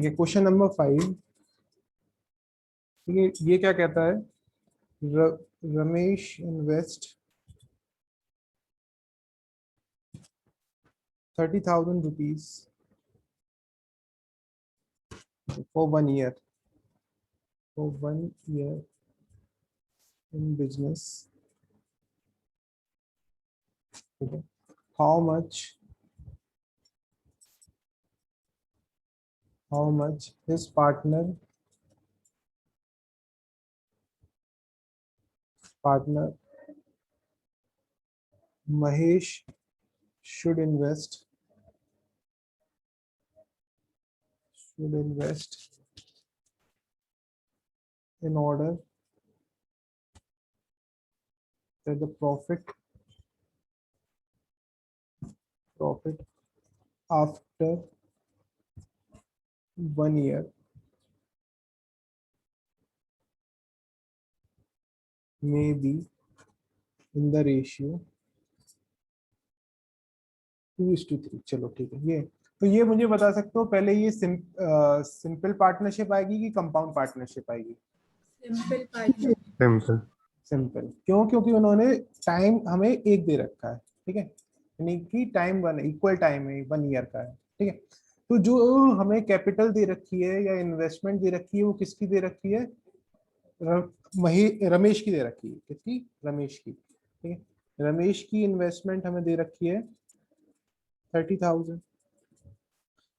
ठीक है, question number 5। ठीक है, ये क्या कहता है? Ramesh invest 30,000 rupees for 1 year. For 1 year in business. Okay. How much his partner Mahesh should invest in order that the profit after 1 year may be in the ratio 2:3। चलो ठीक है, ये तो ये मुझे बता सकते हो पहले, ये सिंपल पार्टनरशिप आएगी कि कंपाउंड पार्टनरशिप आएगी? सिंपल। सिंपल क्यों? क्योंकि उन्होंने टाइम हमें एक दे रखा है। ठीक है, यानी कि टाइम वन इक्वल टाइम है, 1 ईयर का है। ठीक है, तो जो हमें कैपिटल दे रखी है या इन्वेस्टमेंट दे रखी है वो किसकी दे रखी है? रमेश की दे रखी है। किसकी? रमेश की। ठीक है, रमेश की इन्वेस्टमेंट हमें दे रखी है 30,000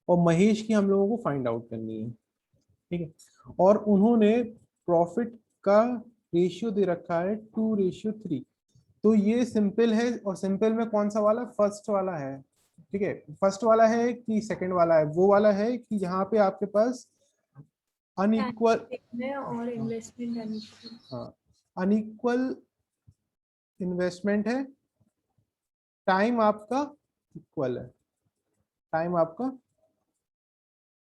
और महेश की हम लोगों को फाइंड आउट करनी है। ठीक है, और उन्होंने प्रॉफिट का रेशियो दे रखा है 2:3। तो ये सिंपल है, और सिंपल में कौन सा वाला? फर्स्ट वाला है। ठीक है, फर्स्ट वाला है कि सेकंड वाला है? वो वाला है कि यहाँ पे आपके पास अनइक्वल और इन्वेस्टमेंट अनइक्वल इन्वेस्टमेंट है, टाइम आपका इक्वल है। टाइम आपका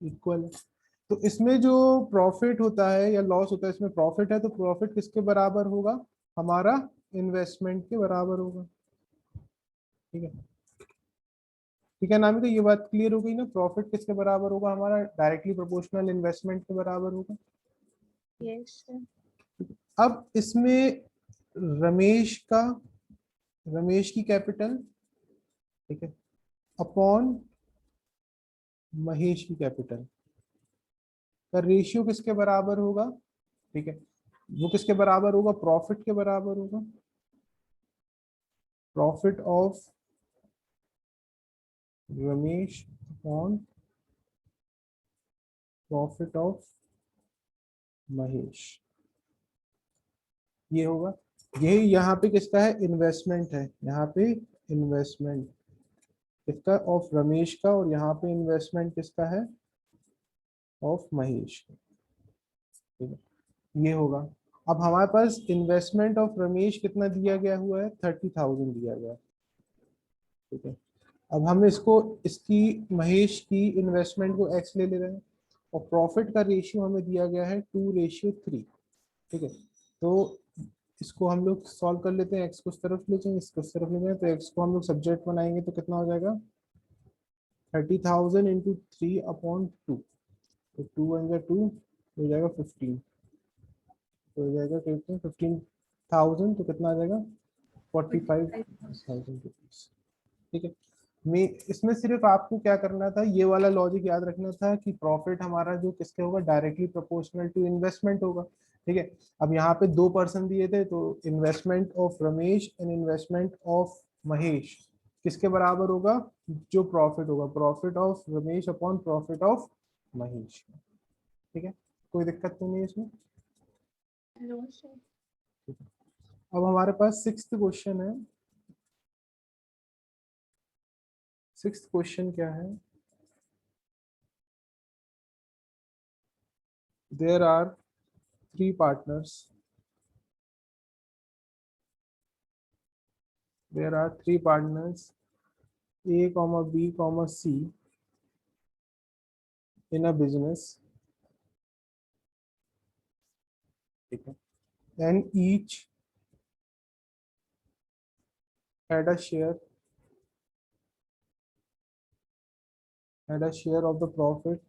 इक्वल है। तो इसमें जो प्रॉफिट होता है या लॉस होता है, इसमें प्रॉफिट है तो प्रॉफिट किसके बराबर होगा? हमारा इन्वेस्टमेंट के बराबर होगा। ठीक है, ठीक है नामिका, ये बात क्लियर हो गई ना? प्रॉफिट किसके बराबर होगा? हमारा डायरेक्टली प्रोपोर्शनल इन्वेस्टमेंट के बराबर होगा। Yes sir. अब इसमें रमेश की कैपिटल, ठीक है, अपॉन महेश की कैपिटल का रेशियो किसके बराबर होगा? ठीक है, वो किसके बराबर होगा? प्रॉफिट के बराबर होगा। Profit of Ramesh upon profit of Mahesh, ये होगा। यही यहाँ पे किसका है? इन्वेस्टमेंट है। यहाँ पे इन्वेस्टमेंट किसका? ऑफ रमेश का, और यहाँ पे इन्वेस्टमेंट किसका है? ऑफ महेश का। ठीक है, ये होगा। अब हमारे पास इन्वेस्टमेंट ऑफ रमेश कितना दिया गया हुआ है? 30,000 दिया गया है। ठीक है, अब हम इसकी महेश की इन्वेस्टमेंट को x ले रहे हैं, और प्रॉफिट का रेशियो हमें दिया गया है 2:3। ठीक है, तो इसको हम लोग सॉल्व कर लेते हैं। x को उस तरफ ले जाएंगे, इसको उस तरफ ले जाएंगे, तो x को हम लोग सब्जेक्ट बनाएंगे तो कितना हो जाएगा? 30,000 इंटू 3/2। तो 2 वन 2 हो जाएगा 15। तो हो जाएगा कितना? 15,000। तो कितना आ जाएगा? 45,000 रुपीज। ठीक है, मैं इसमें सिर्फ आपको क्या करना था, ये वाला लॉजिक याद रखना था कि प्रॉफिट हमारा जो किसके होगा? डायरेक्टली प्रोपोर्शनल टू इन्वेस्टमेंट होगा। ठीक है, अब यहाँ पे 2% दिए थे, तो investment of Ramesh and investment of Mahesh किसके बराबर होगा? जो प्रॉफिट होगा, profit of Ramesh upon profit of Mahesh. ठीक है, कोई दिक्कत तो नहीं है इसमें? No sir. अब हमारे पास सिक्स्थ क्वेश्चन है। सिक्स्थ क्वेश्चन क्या है? There are three partners. There are three partners, A, B, C, in a business. Okay. And each had a share of the profit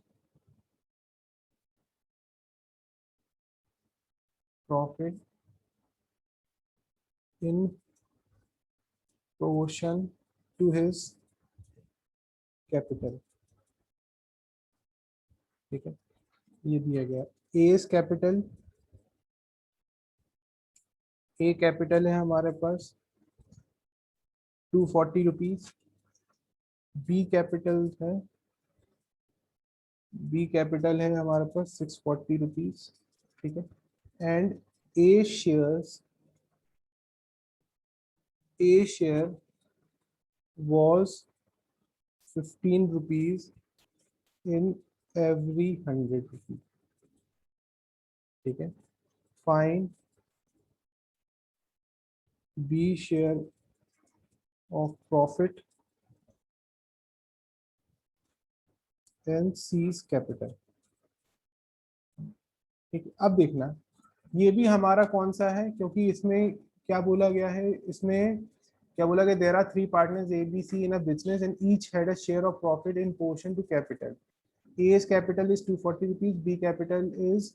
profit in proportion to his capital. ठीक है, ये दिया गया as capital. ए capital है हमारे पास 240 रुपीज, B capital है, बी कैपिटल है हमारे पास 640 रुपीज। ठीक है, and A share was 15 rupees in every 100 rupees। ठीक है, fine B share of profit and C's capital. ठीक है, अब देखना ये भी हमारा कौन सा है, क्योंकि इसमें क्या बोला गया है, इसमें क्या बोला गया, there are 3 partners A B C in a business and each had a share of profit in portion to capital. A's capital is 240 rupees, B capital is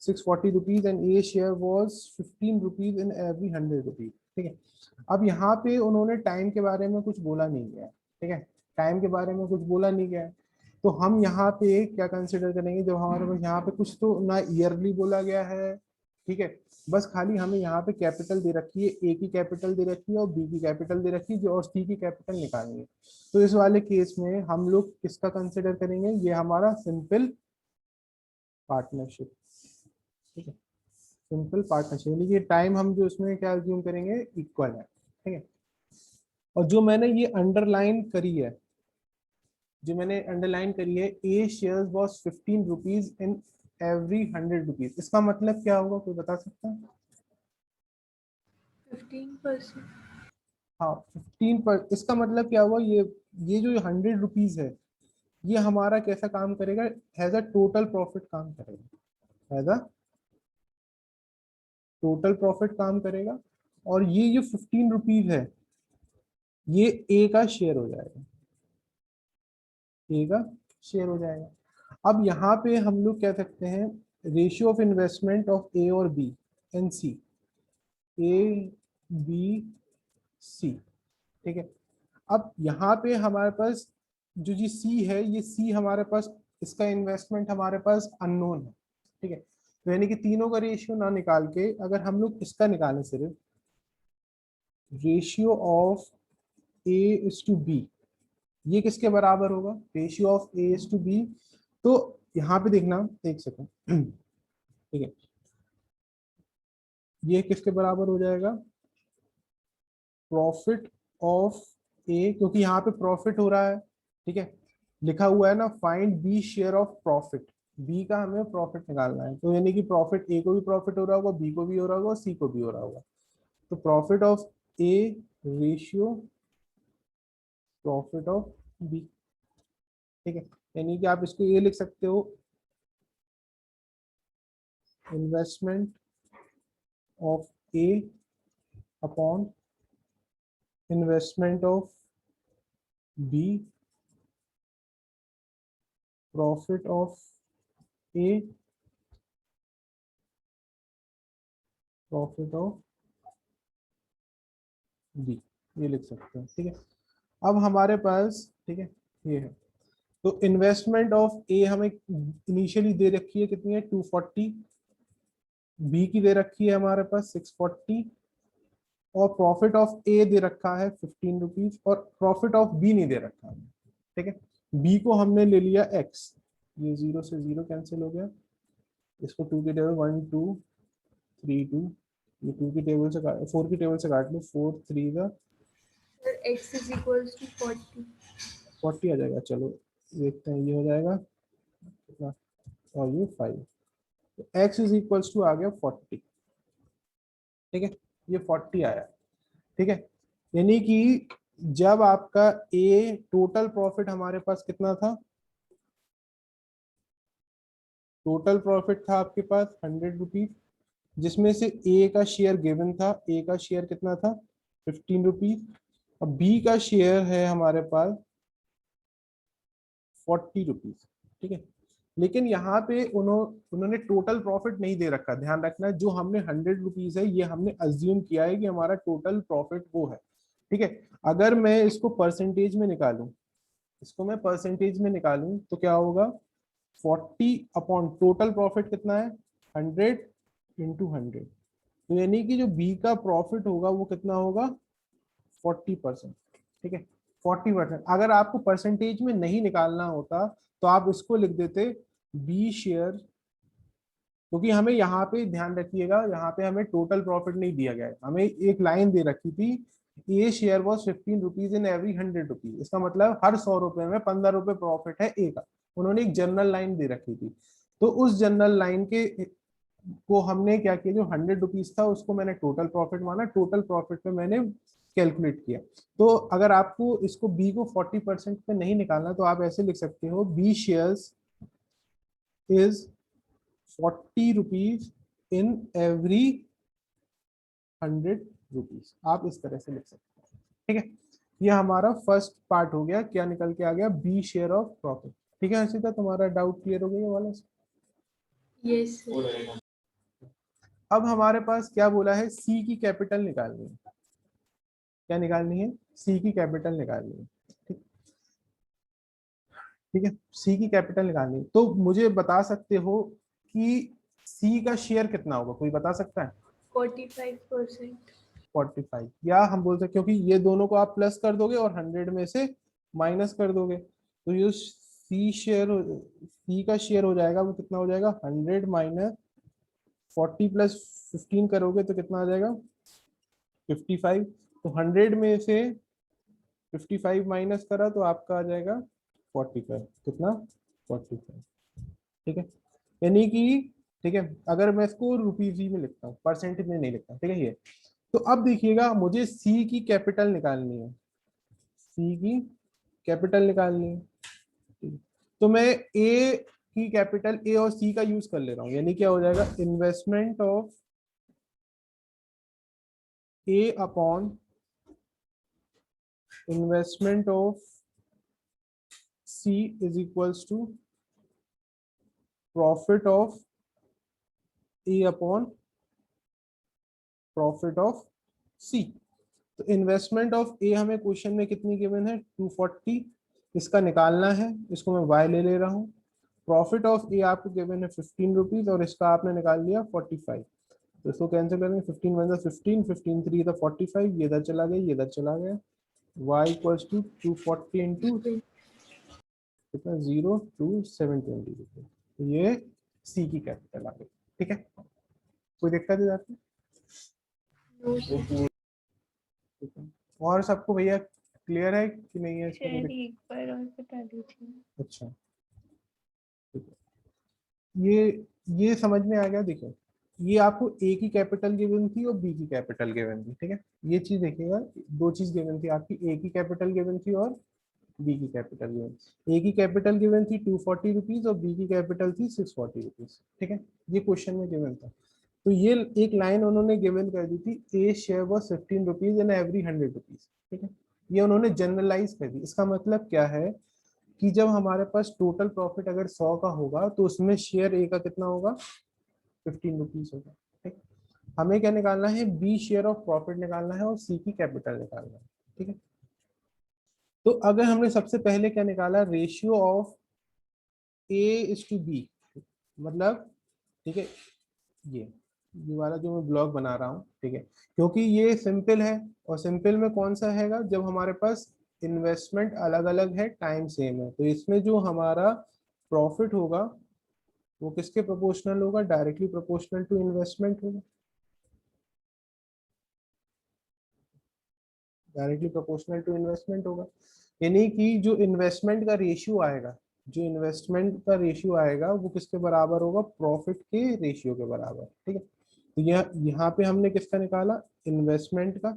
640 rupees and A share was 15 rupees in every 100 rupees। ठीक है, अब यहाँ पे उन्होंने time के बारे में कुछ बोला नहीं गया। ठीक है, टाइम के बारे में कुछ बोला नहीं गया, तो हम यहाँ पे क्या कंसिडर करेंगे, जब हमारे पास यहाँ पे कुछ तो ना ईयरली बोला गया है। ठीक है, बस खाली हमें यहाँ पे कैपिटल दे रखी है, ए की कैपिटल दे रखी है और बी की कैपिटल दे रखी है, जो और सी की कैपिटल निकालनी है। तो इस वाले केस में हम लोग किसका कंसिडर करेंगे, ये हमारा सिंपल पार्टनरशिप। ठीक है, सिंपल पार्टनरशिप यानी कि टाइम हम जो इसमें क्या अज्यूम करेंगे, इक्वल है। ठीक है, और जो मैंने ये अंडरलाइन करी है, जो मैंने अंडरलाइन करी है, A shares was 15 rupees in every 100 rupees, इसका मतलब क्या होगा, कोई बता सकता है? 15%। हाँ 15 पर, इसका मतलब क्या हुआ, ये जो 100 रुपीज है, ये हमारा कैसा काम करेगा, हैज अ टोटल प्रॉफिट काम करेगा, हैज अ टोटल प्रॉफिट काम करेगा। और ये जो 15 रुपीज है, ये ए का शेयर हो जाएगा, ए का शेयर हो जाएगा। अब यहाँ पे हम लोग कह सकते हैं ratio of investment of A और B and C, A B C. ठीक है, अब यहाँ पे हमारे पास जो जी सी है, ये सी हमारे पास, इसका इन्वेस्टमेंट हमारे पास अननोन है। ठीक है, तो यानी कि तीनों का रेशियो ना निकाल के अगर हम लोग इसका निकालें, सिर्फ ratio of A is to B, ये किसके बराबर होगा, ratio of A is to B. तो यहाँ पे देखना, एक सेकंड। ठीक है, ये किसके बराबर हो जाएगा, प्रॉफिट ऑफ ए, क्योंकि यहाँ पे प्रॉफिट हो रहा है। ठीक है, लिखा हुआ है ना, find B share of profit, B का हमें प्रॉफिट निकालना है, तो यानी कि प्रॉफिट ए को भी प्रॉफिट हो रहा होगा, बी को भी हो रहा होगा, सी को भी हो रहा होगा। तो profit of A ratio profit of B. ठीक है, यानी कि आप इसको ये लिख सकते हो, investment of A upon investment of B, profit of A profit of B, ये लिख सकते हैं। ठीक है, अब हमारे पास, ठीक है, ये है, तो इन्वेस्टमेंट ऑफ ए हमें इनिशियली दे रखी है, कितनी है, 240, बी की दे रखी है हमारे पास 640, और प्रॉफिट ऑफ ए दे रखा है 15 रुपीज, और प्रॉफिट ऑफ बी नहीं दे रखा है। ठीक है, बी को हमने ले लिया एक्स, ये 0 से 0 कैंसिल हो गया, इसको 2 की टेबल 1 2 3 2, ये 2 की टेबल से 4 की टेबल से काट लो, 4 3 का Sir, x is equals to 40। 40 आ जाएगा। चलो देखते हैं, ये हो जाएगा कितना, और ये 5, तो x इज इक्वल्स टू आ गया 40। ठीक है, ये 40 आया। ठीक है, यानी कि जब आपका ए टोटल प्रॉफिट हमारे पास कितना था, टोटल प्रॉफिट था आपके पास 100 रुपीज, जिसमें से ए का शेयर गिवन था, ए का शेयर कितना था 15 रुपीज, अब बी का शेयर है हमारे पास 40 रुपीज। ठीक है, लेकिन यहाँ पे उन्होंने टोटल प्रॉफिट नहीं दे रखा, ध्यान रखना, जो हमने 100 रुपीज है ये हमने अज्यूम किया है कि हमारा टोटल प्रॉफिट वो है, ठीक है। अगर मैं इसको परसेंटेज में निकालूं, इसको मैं परसेंटेज में निकालूं तो क्या होगा, 40 अपॉन टोटल प्रॉफिट कितना है, 100 इंटू 100, तो यानी कि जो बी का प्रॉफिट होगा वो कितना होगा, 40%, ठीक है। 40%। अगर आपको परसेंटेज में नहीं निकालना होता तो आप इसको लिख देते बी शेयर, क्योंकि हमें यहाँ पे ध्यान रखिएगा, यहाँ पे हमें टोटल प्रॉफिट नहीं दिया गया है, हमें एक लाइन दे रखी थी, A share was 15 rupees in every 100 rupees, इसका मतलब हर 100 रुपए में 15 रुपए प्रॉफिट है ए का। उन्होंने एक जनरल लाइन दे रखी थी, तो उस जनरल लाइन के को हमने क्या किया, जो 100 रुपीज था उसको मैंने टोटल प्रॉफिट माना, टोटल प्रॉफिट पे मैंने कैलकुलेट किया। तो अगर आपको इसको बी को 40% पे नहीं निकालना तो आप ऐसे लिख सकते हो, B shares is 40 rupees in every 100 rupees, आप इस तरह से लिख सकते हैं, ठीक है। ये हमारा फर्स्ट पार्ट हो गया, क्या निकल के आ गया, बी शेयर ऑफ प्रॉफिट, ठीक है। हर्षिता तुम्हारा डाउट क्लियर हो गया ये वाला। Yes sir. अब हमारे पास क्या बोला है, सी की कैपिटल निकालनी है, क्या निकालनी है, सी की कैपिटल निकालनी है, ठीक, ठीक है। सी की कैपिटल निकालनी है, तो मुझे बता सकते हो कि सी का शेयर कितना होगा, कोई बता सकता है, 45%। 45, या हम बोल सकते क्योंकि ये दोनों को आप प्लस कर दोगे और 100 में से माइनस कर दोगे, तो ये सी का शेयर हो जाएगा, वो कितना हो जाएगा, 100 माइनस 40 प्लस 15 करोगे तो कितना आ जाएगा, 55। तो 100 में से 55 माइनस करा तो आपका आ जाएगा 45, कितना, 45, ठीक है। यानी कि, ठीक है, अगर मैं इसको रुपीज ही में लिखता हूँ, परसेंटेज में नहीं लिखता, ठीक है ये। तो अब देखिएगा, मुझे सी की कैपिटल निकालनी है, सी की कैपिटल निकालनी है, ठीक है। तो मैं ए की कैपिटल, ए और सी का यूज कर ले रहा हूँ, यानी क्या हो जाएगा, investment of A upon investment of C is equals to profit of A upon profit of C. तो इन्वेस्टमेंट ऑफ ए हमें क्वेश्चन में कितनी गिवन है, 240, इसका निकालना है, इसको मैं वाई ले ले रहा हूँ। प्रॉफिट ऑफ ए आपको गिवन है 15 रुपीज और इसका आपने निकाल लिया 45, तो इसको कैंसिल करेंगे, 15 वन 15, 15 3 था 45, ये इधर चला गया, ये इधर चला गया, y इक्वल्स टू 240 इंटू कितना, 0 टू 720 रुपये, तो ये सी की कैपिटल आ गई, ठीक है। कोई दिक्कत है आपको, नो सर। ठीक है। और सबको भैया क्लियर है कि नहीं है इसका सर एक बार और बता दीजिए। अच्छा, ठीक है। ये समझ में आ गया, देखो ये आपको ए की कैपिटल गिवन थी और बी की कैपिटल गिवन थी, ठीक है। ये चीज देखिएगा, दो चीज गिवन थी आपकी, ए की कैपिटल गिवन थी और बी की कैपिटल गिवन, ए की कैपिटल गिवन थी 240 रुपीज और बी की कैपिटल थी 640 रुपीज, ठीक है। ये क्वेश्चन में गिवन था, तो ये एक लाइन उन्होंने गिवन कर दी थी, A share was 15 rupees in every 100 rupees, ठीक है। ये उन्होंने जनरलाइज कर दी, इसका मतलब क्या है कि जब हमारे पास टोटल प्रॉफिट अगर 100 का होगा तो उसमें शेयर ए का कितना होगा, 15 रुपीज होगा, ठीक। हमें क्या निकालना है, बी शेयर ऑफ प्रॉफिट निकालना है और सी की कैपिटल निकालना है, ठीक है। तो अगर हमने सबसे पहले क्या निकाला, ratio of A is to B, मतलब, ठीक है, ये वाला जो मैं ब्लॉग बना रहा हूँ, ठीक है, क्योंकि ये सिंपल है, और सिंपल में कौन सा हैगा, जब हमारे पास इन्वेस्टमेंट अलग अलग है, टाइम सेम है, तो इसमें जो हमारा प्रॉफिट होगा वो किसके प्रोपोर्शनल होगा, डायरेक्टली प्रोपोर्शनल टू इन्वेस्टमेंट होगा, डायरेक्टली प्रोपोर्शनल टू इन्वेस्टमेंट होगा। यानी कि जो इन्वेस्टमेंट का रेशियो आएगा, जो इन्वेस्टमेंट का रेशियो आएगा वो किसके बराबर होगा, प्रॉफिट के रेशियो के बराबर, ठीक है। तो यह यहाँ पे हमने किसका निकाला, इन्वेस्टमेंट का,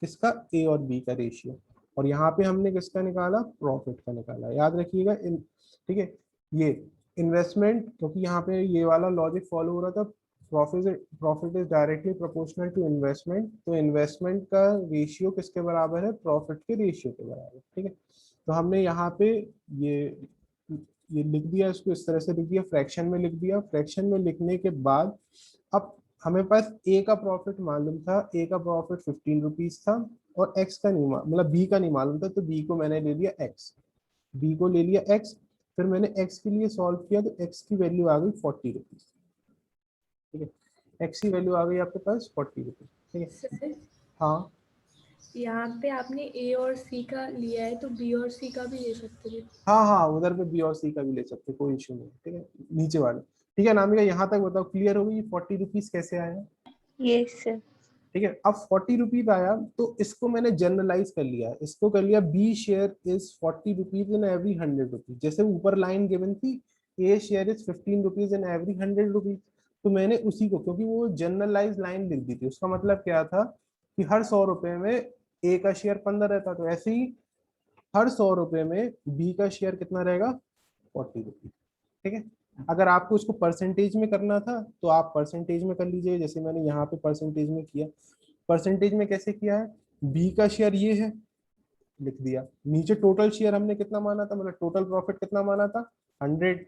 किसका, ए और बी का रेशियो, और यहाँ पे हमने किसका निकाला, प्रॉफिट का निकाला, याद रखिएगा ठीक है। ये इन्वेस्टमेंट, क्योंकि यहाँ पे ये वाला लॉजिक फॉलो हो रहा था, profit is directly proportional to investment, तो इन्वेस्टमेंट का रेशियो किसके बराबर है, प्रॉफिट के रेशियो के बराबर, ठीक है। तो हमने यहाँ पे ये ये लिख दिया, इसको इस तरह से लिख दिया, फ्रैक्शन में लिख दिया। फ्रैक्शन में लिखने के बाद अब हमें पास ए का प्रॉफिट मालूम था, ए का प्रॉफिट 15 रुपीज था, और एक्स का नहीं मतलब बी का नहीं मालूम था, तो बी को मैंने ले लिया एक्स, बी को ले लिया एक्स। फिर मैंने एक्स के लिए सॉल्व किया तो एक्स की वैल्यू आ गई 40 रुपीज। ठीक है, एक्स की वैल्यू आ गई आपके पास 40 रुपीज। ठीक है। सर हाँ यहाँ पे आपने ए और सी का लिया है तो बी और सी का भी ले सकते थे। हाँ हाँ, उधर पे बी और सी का भी ले सकते, कोई इशू नहीं। ठीक है, नीचे वाले। ठीक है नामिका, यहाँ तक बताओ, क्लियर हो गई 40 रुपीज कैसे आया? Yes sir. ठीक है, अब 40 रुपीज आया तो इसको मैंने जनरलाइज कर लिया, इसको कर लिया B share is 40 rupees in every 100 rupees. जैसे ऊपर लाइन गिवन थी, A share is 15 rupees in every 100 rupees, तो मैंने उसी को, क्योंकि वो जनरलाइज लाइन लिख दी थी, उसका मतलब क्या था कि हर 100 रुपए में ए का शेयर 15 रहता, तो ऐसे ही हर 100 रुपए में बी का शेयर कितना रहेगा? 40 रुपीज। ठीक है, अगर आपको इसको परसेंटेज में करना था तो आप परसेंटेज में कर लीजिए, जैसे मैंने यहाँ पे परसेंटेज में किया। परसेंटेज में कैसे किया है? बी का शेयर ये है, लिख दिया। नीचे टोटल शेयर हमने कितना माना था, मतलब टोटल प्रॉफिट कितना माना था? 100,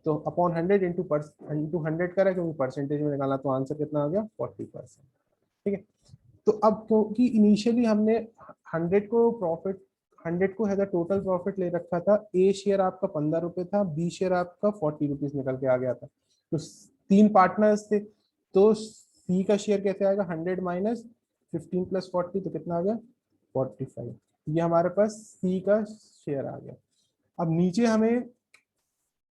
तो अपॉन 100 इंटू 100 करा, क्योंकि परसेंटेज में निकाला, तो आंसर कितना आ गया? 40%। ठीक है, तो अब क्योंकि इनिशियली हमने 100 को प्रॉफिट, 100 को है टोटल प्रॉफिट ले रखा था, ए शेयर आपका 15 रुपए था, बी शेयर आपका 40 रुपीज निकल के आ गया था, तो तीन पार्टनर्स थे, तो सी का शेयर कैसे आएगा? 100 माइनस 15 प्लस 40, तो कितना आ गया? 45। ये हमारे पास सी का शेयर आ गया। अब नीचे हमें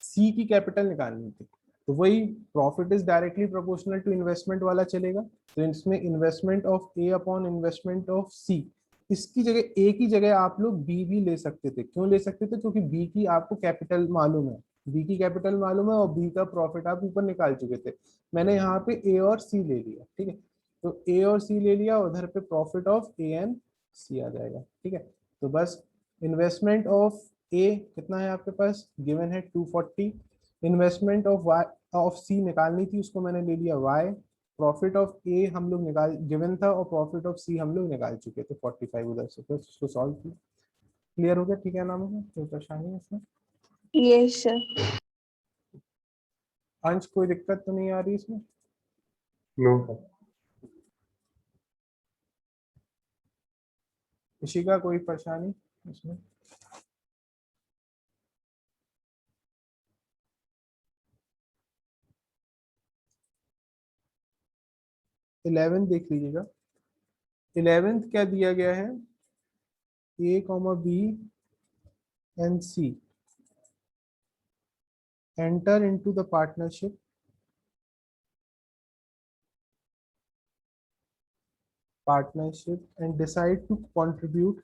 सी की कैपिटल निकालनी थी, तो वही profit is directly proportional to investment वाला चलेगा, तो इसमें investment of A upon investment of C. इसकी जगह ए की जगह आप लोग बी भी ले सकते थे। क्यों ले सकते थे? क्योंकि बी की आपको कैपिटल मालूम है, बी की कैपिटल मालूम है, और बी का प्रॉफिट आप ऊपर निकाल चुके थे। मैंने यहाँ पे ए और सी ले लिया। ठीक है, तो ए और सी ले लिया, उधर पे प्रॉफिट ऑफ ए एंड सी आ जाएगा। ठीक है, तो बस इन्वेस्टमेंट ऑफ ए कितना है आपके पास? गिवन है 240। इन्वेस्टमेंट ऑफ वाई ऑफ सी निकालनी थी, उसको मैंने ले लिया वाई। प्रॉफिट ऑफ ए हम लोग निकाल गिवन था, और प्रॉफिट ऑफ सी हम लोग निकाल चुके थे 45 उधर से, तो उसको सॉल्व किया। क्लियर हो गया? ठीक है नाम है, कोई परेशानी है इसमें? Yes sir. अंश कोई दिक्कत तो नहीं आ रही इसमें? नो। इशिका कोई परेशानी इसमें? 11 देख लीजिएगा। 11 क्या दिया गया है? A comma B and C enter into the partnership and decide to contribute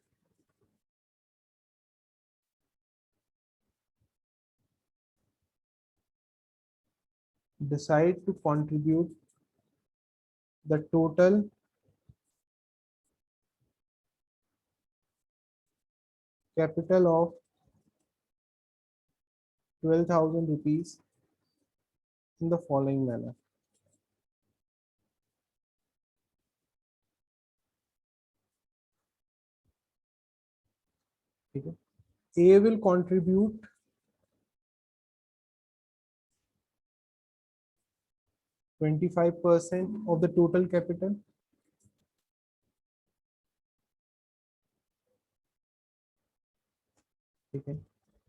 the total capital of 12,000 rupees in the following manner. ठीक है, A will contribute 25% of the total capital. ठीक है,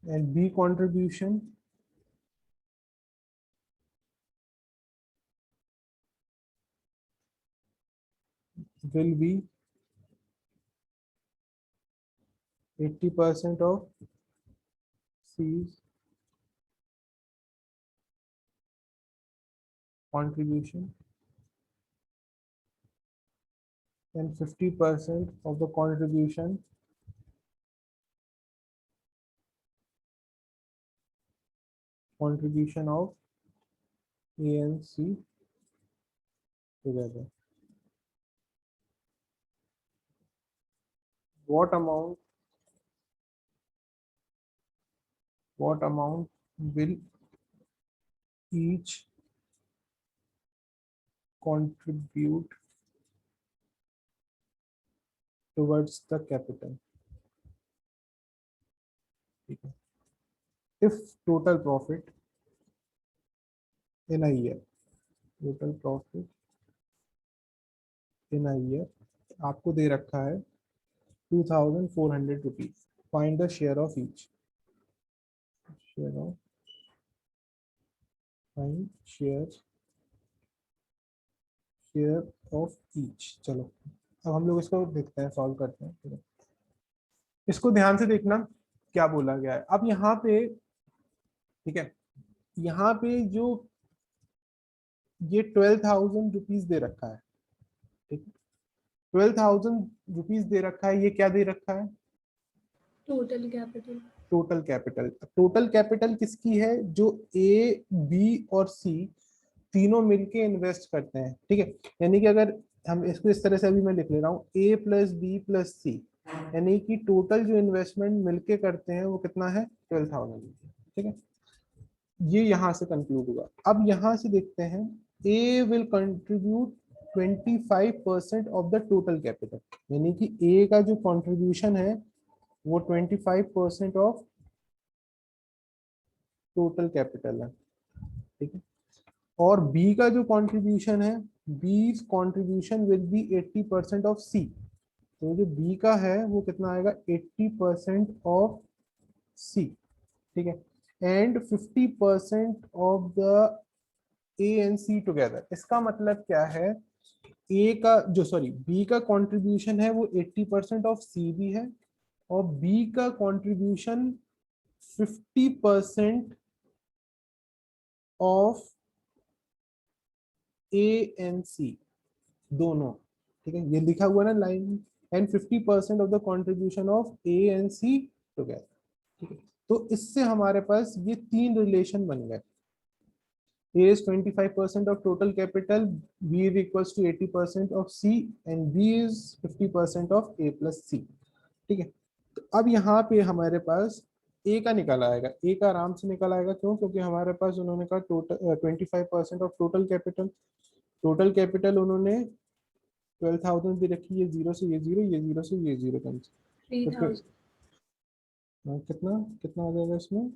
and B contribution will be 80% of C's contribution and 50% of the contribution of A and C together. What amount will each contribute towards the capital? ठीक है, if total profit in a year, total profit in a year आपको दे रखा है 2400 rupees, find the share of each, share of, find share of each. चलो अब हम लोग इसको देखते हैं, सॉल्व करते हैं। ठीक है, इसको ध्यान से देखना क्या बोला गया है। अब यहाँ पे ठीक है, यहाँ पे जो ये 12,000 रुपीज दे रखा है, ठीक है, 12,000 रुपीज दे रखा है, ये क्या दे रखा है? Total capital. Total capital. Total capital किसकी है? जो ए, बी और सी तीनों मिलके इन्वेस्ट करते हैं। ठीक है, यानी कि अगर हम इसको इस तरह से अभी मैं लिख ले रहा हूँ, ए प्लस बी प्लस सी, यानी कि टोटल जो इन्वेस्टमेंट मिलके करते हैं वो कितना है? 12,000। ठीक है, ये यहां से कंक्लूड हुआ। अब यहां से देखते हैं, A will contribute 25% of the total capital, यानी कि ए का जो कंट्रीब्यूशन है वो 25% ऑफ टोटल कैपिटल है। ठीक है, और बी का जो कंट्रीब्यूशन है, B contribution will be 80% of C, तो जो बी का है वो कितना आएगा? 80% ऑफ सी। ठीक है, and 50% of the A and C together. इसका मतलब क्या है? ए का जो, सॉरी, बी का कंट्रीब्यूशन है वो 80% ऑफ सी भी है, और बी का contribution 50% of A and C दोनों। ठीक है, ये लिखा हुआ ना line, and 50% of the contribution of A and C together. ठीक है, तो इससे हमारे पास ये तीन रिलेशन बन गए। A is 25% of total capital, B is equals to 80% of C, and B is 50% of A plus C। ठीक है, तो अब यहाँ पे हमारे पास A का निकल आएगा, A का आराम से निकल आएगा। क्यों? क्योंकि हमारे पास उन्होंने कहा total 25% of total capital, total capital उन्होंने 12,000 भी रखी है, जीरो से ये जीरो, ये जीरो से ये जीरो, तो 3000। कितना कितना आ जाएगा इसमें?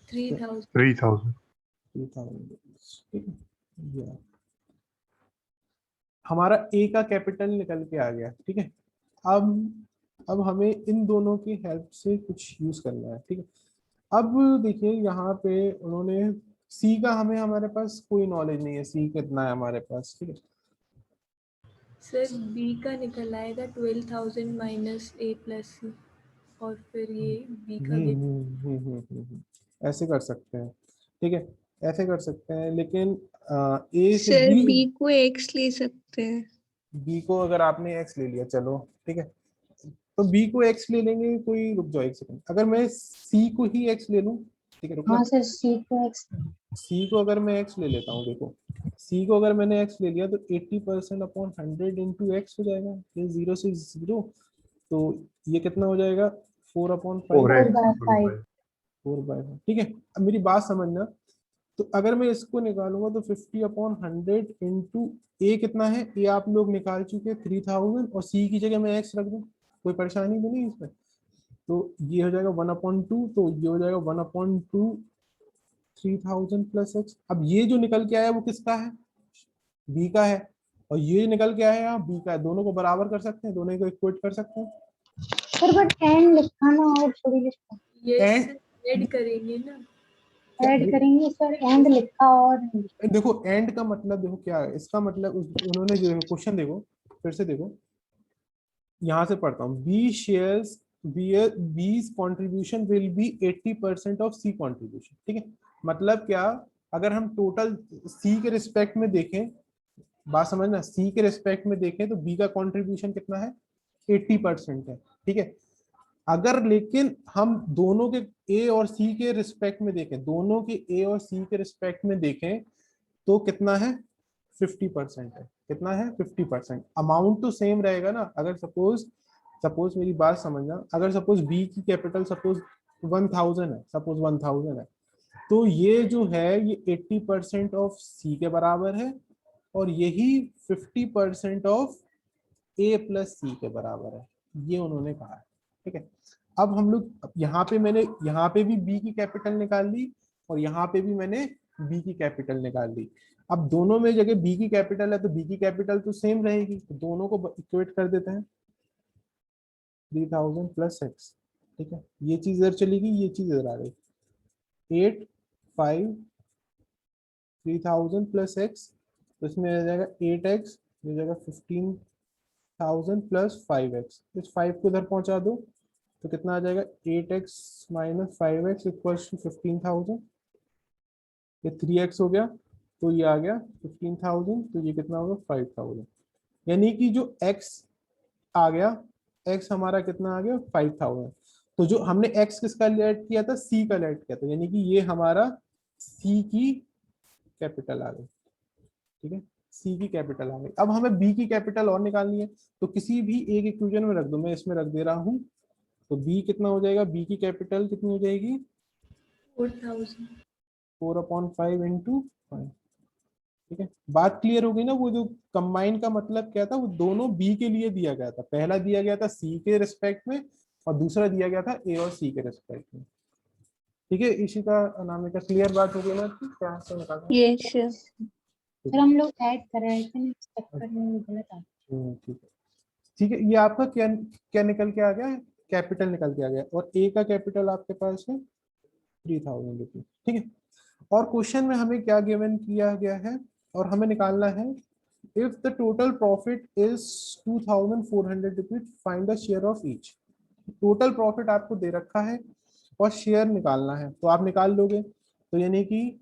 3000। 3,000। 3,000। ठीक है, ये हमारा ए का कैपिटल निकल के आ गया। ठीक है, अब हमें इन दोनों की हेल्प से कुछ यूज करना है। ठीक है, अब देखिए यहाँ पे उन्होंने सी का, हमें हमारे पास कोई नॉलेज नहीं है सी कितना है हमारे पास। ठीक है, सर बी का निकल आएगा 12,000 माइनस ए प्लस सी, और फिर ये बी का भी। ऐसे कर सकते हैं। ठीक है, ऐसे कर सकते हैं, लेकिन ए से सर बी, बी को एक्स ले सकते हैं। बी को अगर आपने एक्स ले लिया, चलो ठीक है, तो बी को एक्स ले लेंगे। कोई, रुक जाओ एक सेकंड, अगर मैं सी को ही एक्स ले लूं, ठीक है, रुकना, हाँ सर, सी को एक्स। सी को अगर मैं एक्स ले लेता हूँ, देखो सी को अगर मैंने एक्स ले लिया तो 80% अपॉन 100 इंटू एक्स हो जाएगा, ये जीरो से जीरो, तो ये कितना हो जाएगा? 4/5। 4/5। 4/5। ठीक है, अब मेरी बात समझना, तो अगर मैं इसको निकालूंगा तो 50/100 इंटू ए कितना है? ए आप लोग निकाल चुके 3,000, और सी की जगह मैं एक्स रख दूं, कोई परेशानी तो नहीं इसमें? तो ये हो जाएगा 1/2, तो ये हो जाएगा 1/2 3,000 प्लस एक्स। अब ये जो निकल के आया वो किसका है? बी का है, और ये निकल के आया यहाँ बी का है। दोनों को बराबर कर सकते हैं, दोनों को इक्वेट कर सकते हैं। सर बट एंड लिखा ना, और थोड़ी लिखा। ये And- ऐड करेंगे ना। ऐड करेंगे सर, एंड लिखा और देखो एंड का मतलब देखो क्या है इसका मतलब, उन्होंने जो क्वेश्चन देखो, फिर से देखो, यहाँ से पढ़ता हूँ, B shares, B's contribution will be 80% of C contribution. ठीक है, मतलब क्या? अगर हम टोटल सी के रिस्पेक्ट में देखें, बात समझना, सी के रिस्पेक्ट में देखें तो बी का कंट्रीब्यूशन कितना है? 80% है। ठीक है, अगर लेकिन हम दोनों के ए और सी के रिस्पेक्ट में देखें, दोनों के ए और सी के रिस्पेक्ट में देखें तो कितना है? 50% है। कितना है? 50%। अमाउंट तो सेम रहेगा ना। अगर सपोज मेरी बात समझना, अगर सपोज बी की कैपिटल सपोज 1,000 है, सपोज 1,000 है, तो ये जो है ये 80% ऑफ सी के बराबर है, और यही 50% ऑफ ए प्लस सी के बराबर है, ये उन्होंने कहा है। ठीक है। अब हम लोग यहाँ पे मैंने यहाँ पे भी बी की कैपिटल निकाल ली और यहाँ पे भी मैंने बी की कैपिटल निकाल ली। अब दोनों में जगह बी की कैपिटल है तो बी की कैपिटल तो सेम रहेगी, तो दोनों को इक्वेट कर देते हैं 3000 प्लस एक्स। ठीक है, ये चीज इधर चली गई, ये चीज इधर आ गई। 8 5 3000 प्लस एक्स, तो इसमें आ जाएगा 8x, हो जाएगा 15,000 प्लस 5x। इस 5 को इधर पहुंचा दो तो कितना आ जाएगा 8x minus 5x equals to 15,000। ये 3x हो गया तो ये आ गया 15,000, तो ये कितना होगा 5,000। यानी कि जो x आ गया, x हमारा कितना आ गया 5,000। तो जो हमने x किसका लेट किया था, c का लेट किया था, यानी कि ये हमारा c की कैपिटल आ गई। ठीक है, सी की कैपिटल आ गई। अब हमें बी की कैपिटल और निकालनी है, तो किसी भी एक इक्वेशन में रख दो, मैं इसमें रख दे रहा हूं। तो बी कितना हो जाएगा, बी की कैपिटल कितनी हो जाएगी 4000। 4/5 इंटू 5। ठीक है, बात क्लियर हो गई ना। वो जो कंबाइन का मतलब क्या था, वो दोनों बी के लिए दिया गया था। पहला दिया गया था सी के रिस्पेक्ट में और दूसरा दिया गया था ए और सी के रिस्पेक्ट में। ठीक है, इसी का नाम का क्लियर बात हो गई ना कि क्या से निकालना है? ये श्योर। सर हम लोग ऐड कर रहे थे ना, इस चक्कर में गलत आ गया। ठीक है। ठीक है, ये आपका क्या क्या निकल के आ गया, कैपिटल निकल के आ गया, और ए का कैपिटल आपके पास है 3000 रुपीज। ठीक है, और क्वेश्चन में हमें क्या गिवन किया गया है, और हमें निकालना है if the total profit is 2400 rupees, find the share of each. Total profit आपको दे रखा है और शेयर निकालना है, तो आप निकाल लोगे। तो यानी कि